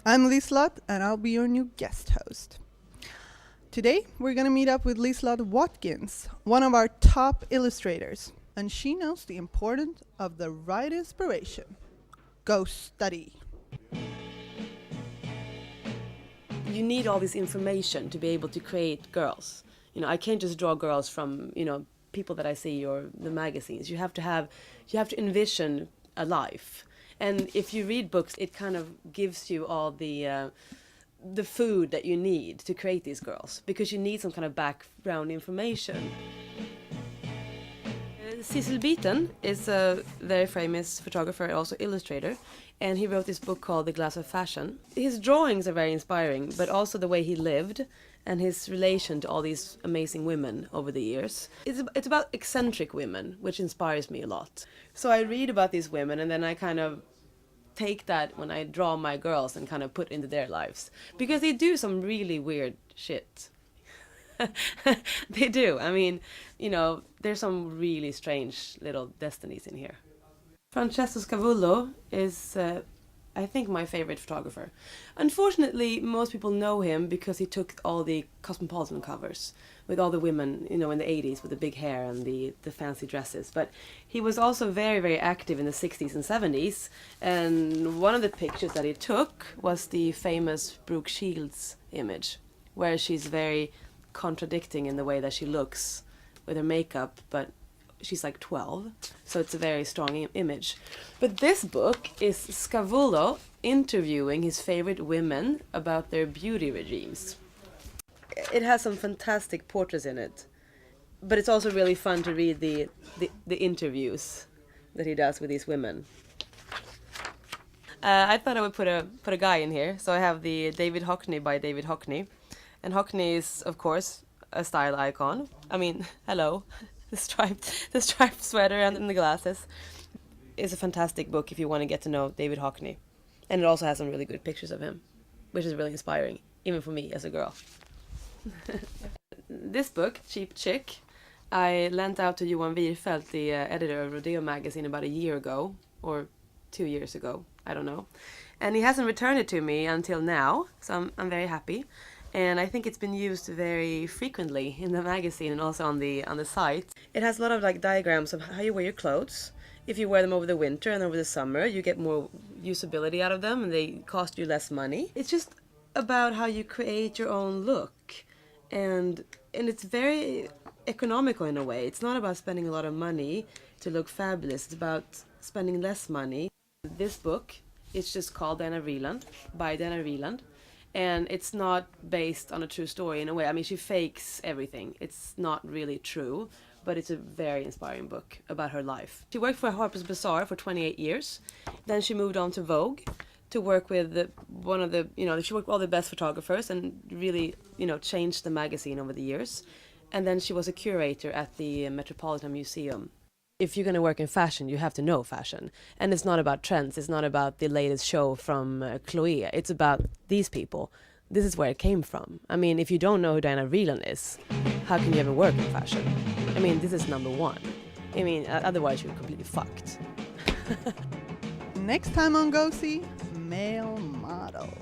I'm Liselotte, and I'll be your new guest host. Today, we're going to meet up with Liselotte Watkins, one of our top illustrators, and she knows the importance of the right inspiration. Go study. You need all this information to be able to create girls. I can't just draw girls from, people that I see or the magazines. You have to envision a life. And if you read books, it kind of gives you all the food that you need to create these girls, because you need some kind of background information. Cecil Beaton is a very famous photographer and also illustrator, and he wrote this book called The Glass of Fashion. His drawings are very inspiring, but also the way he lived and his relation to all these amazing women over the years. It's about eccentric women, which inspires me a lot. So I read about these women, and then I kind of take that when I draw my girls and kind of put into their lives, because they do some really weird shit. They do. I mean, there's some really strange little destinies in here. Francesco Scavullo is, I think, my favorite photographer. Unfortunately, most people know him because he took all the Cosmopolitan covers with all the women, in the 80s with the big hair and the fancy dresses. But he was also very, very active in the 60s and 70s. And one of the pictures that he took was the famous Brooke Shields image, where she's very contradicting in the way that she looks with her makeup, but she's like 12, so it's a very strong image. But this book is Scavullo interviewing his favorite women about their beauty regimes. It has some fantastic portraits in it, but it's also really fun to read the interviews that he does with these women. I thought I would put a guy in here, so I have the David Hockney by David Hockney. And Hockney is, of course, a style icon. I mean, hello, the striped sweater and the glasses. It's a fantastic book if you want to get to know David Hockney. And it also has some really good pictures of him, which is really inspiring, even for me as a girl. This book, Cheap Chick, I lent out to Johan Wirfelt, the editor of Rodeo magazine, about a year ago, or 2 years ago, I don't know. And he hasn't returned it to me until now, so I'm very happy. And I think it's been used very frequently in the magazine and also on the site. It has a lot of diagrams of how you wear your clothes. If you wear them over the winter and over the summer, you get more usability out of them and they cost you less money. It's just about how you create your own look. And it's very economical in a way. It's not about spending a lot of money to look fabulous. It's about spending less money. This book is just called Diana Vreeland, by Diana Vreeland. And it's not based on a true story in a way. I mean, she fakes everything. It's not really true, but it's a very inspiring book about her life. She worked for Harper's Bazaar for 28 years. Then she moved on to Vogue to work with she worked with all the best photographers and really, changed the magazine over the years. And then she was a curator at the Metropolitan Museum. If you're going to work in fashion, you have to know fashion. And it's not about trends. It's not about the latest show from Chloe. It's about these people. This is where it came from. I mean, if you don't know who Diana Vreeland is, how can you ever work in fashion? I mean, this is number one. I mean, otherwise you're completely fucked. Next time on Go See, male model.